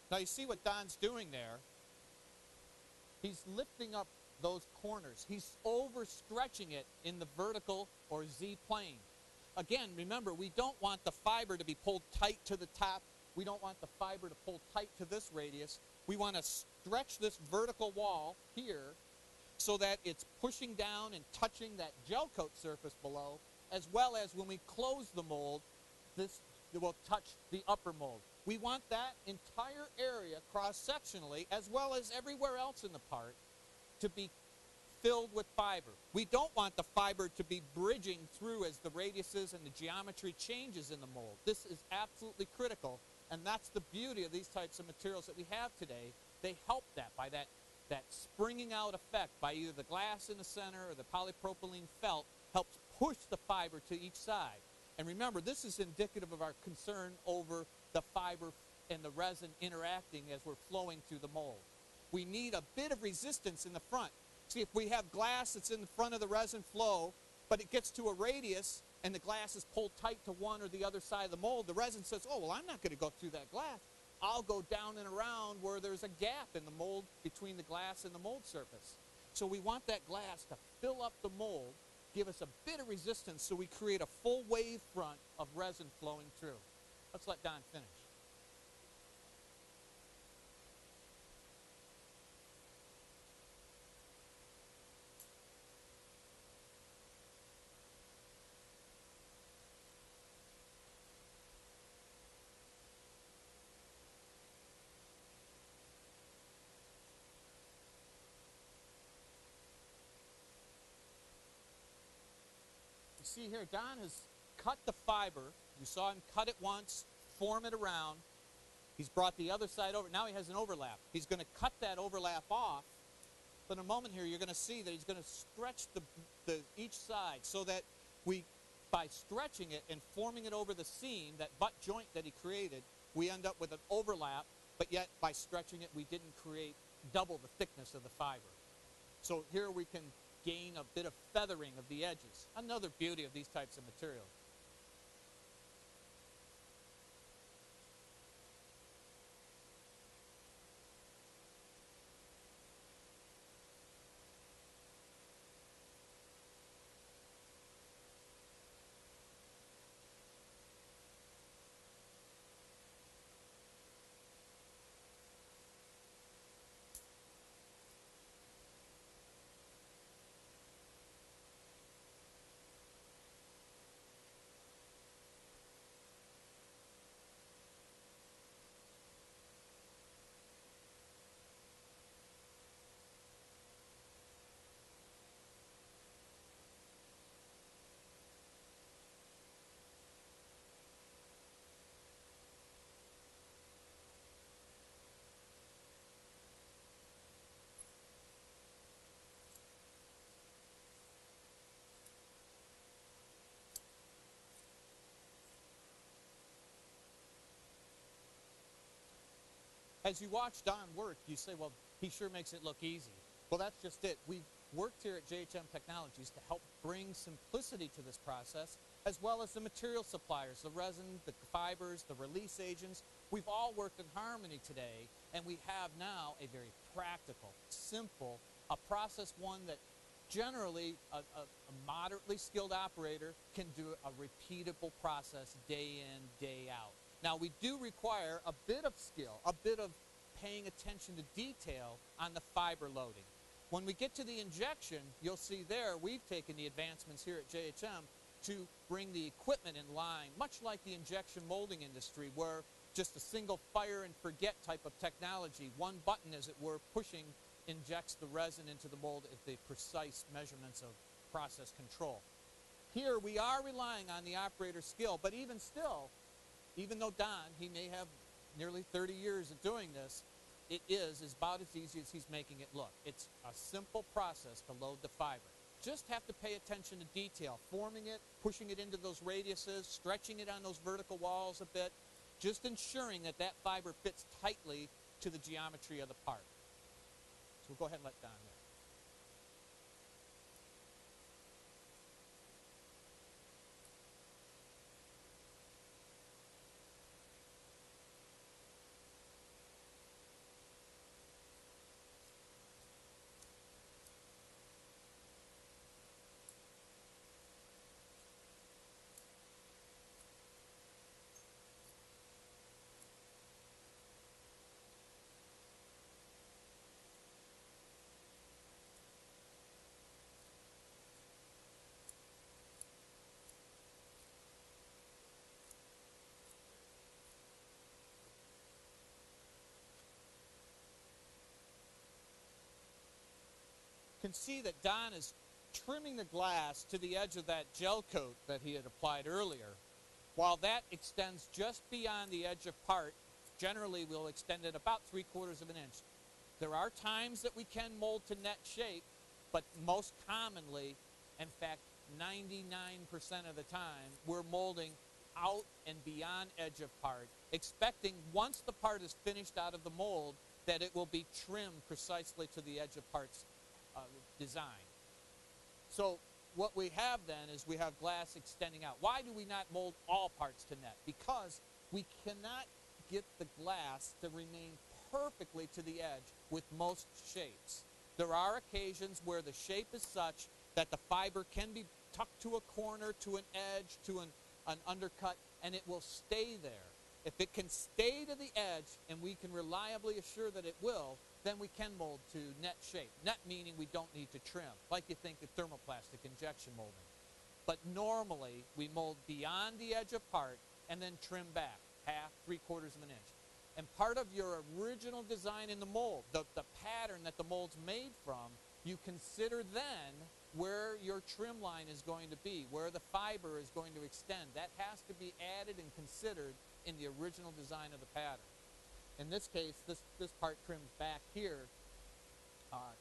Now you see what Don's doing there. He's lifting up those corners. He's overstretching it in the vertical or Z plane. Again, remember, we don't want the fiber to be pulled tight to the top. We don't want the fiber to pull tight to this radius. We want to stretch this vertical wall here so that it's pushing down and touching that gel coat surface below, as well as when we close the mold, this will touch the upper mold. We want that entire area cross-sectionally, as well as everywhere else in the part, to be filled with fiber. We don't want the fiber to be bridging through as the radiuses and the geometry changes in the mold. This is absolutely critical, and that's the beauty of these types of materials that we have today. They help that by that springing out effect by either the glass in the center or the polypropylene felt helps push the fiber to each side. And remember, this is indicative of our concern over the fiber and the resin interacting as we're flowing through the mold. We need a bit of resistance in the front. See, if we have glass that's in the front of the resin flow, but it gets to a radius and the glass is pulled tight to one or the other side of the mold, the resin says, oh, well, I'm not going to go through that glass. I'll go down and around where there's a gap in the mold between the glass and the mold surface. So we want that glass to fill up the mold, give us a bit of resistance so we create a full wave front of resin flowing through. Let's let Don finish. You see here, Don has cut the fiber. You saw him cut it once, form it around. He's brought the other side over. Now he has an overlap. He's going to cut that overlap off. But in a moment here, you're going to see that he's going to stretch each side so that by stretching it and forming it over the seam, that butt joint that he created, we end up with an overlap, but yet by stretching it, we didn't create double the thickness of the fiber. So here we can gain a bit of feathering of the edges. Another beauty of these types of materials. As you watch Don work, you say, well, he sure makes it look easy. Well, that's just it. We've worked here at JHM Technologies to help bring simplicity to this process, as well as the material suppliers, the resin, the fibers, the release agents. We've all worked in harmony today, and we have now a very practical, simple, a process one that generally a moderately skilled operator can do a repeatable process day in, day out. Now, we do require a bit of skill, a bit of paying attention to detail on the fiber loading. When we get to the injection, you'll see there we've taken the advancements here at JHM to bring the equipment in line, much like the injection molding industry, where just a single fire and forget type of technology, one button, as it were, pushing, injects the resin into the mold at the precise measurements of process control. Here we are relying on the operator's skill, but even still, even though Don, he may have nearly 30 years of doing this, it is about as easy as he's making it look. It's a simple process to load the fiber. Just have to pay attention to detail, forming it, pushing it into those radiuses, stretching it on those vertical walls a bit, just ensuring that that fiber fits tightly to the geometry of the part. So we'll go ahead and let Don know. can see that Don is trimming the glass to the edge of that gel coat that he had applied earlier. While that extends just beyond the edge of part, generally we'll extend it about 3/4 of an inch. There are times that we can mold to net shape, but most commonly, in fact, 99% of the time, we're molding out and beyond edge of part, expecting once the part is finished out of the mold that it will be trimmed precisely to the edge of part's design. So what we have then is we have glass extending out. Why do we not mold all parts to net? Because we cannot get the glass to remain perfectly to the edge with most shapes. There are occasions where the shape is such that the fiber can be tucked to a corner, to an edge, to an undercut, and it will stay there. If it can stay to the edge, and we can reliably assure that it will, then we can mold to net shape. Net meaning we don't need to trim, like you think of thermoplastic injection molding. But normally, we mold beyond the edge of part and then trim back, 1/2, 3/4 of an inch. And part of your original design in the mold, the pattern that the mold's made from, you consider then where your trim line is going to be, where the fiber is going to extend. That has to be added and considered in the original design of the pattern. In this case, this part trims back here,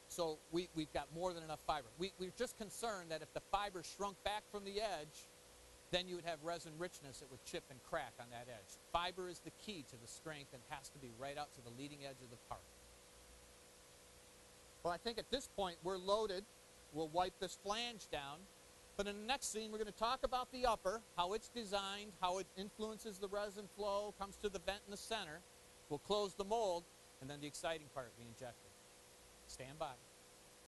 so we've got more than enough fiber. We're just concerned that if the fiber shrunk back from the edge, then you would have resin richness that would chip and crack on that edge. Fiber is the key to the strength and has to be right out to the leading edge of the part. Well, I think at this point we're loaded. We'll wipe this flange down. But in the next scene, we're going to talk about the upper, how it's designed, how it influences the resin flow, comes to the vent in the center. We'll close the mold, and then the exciting part, we inject it. Stand by.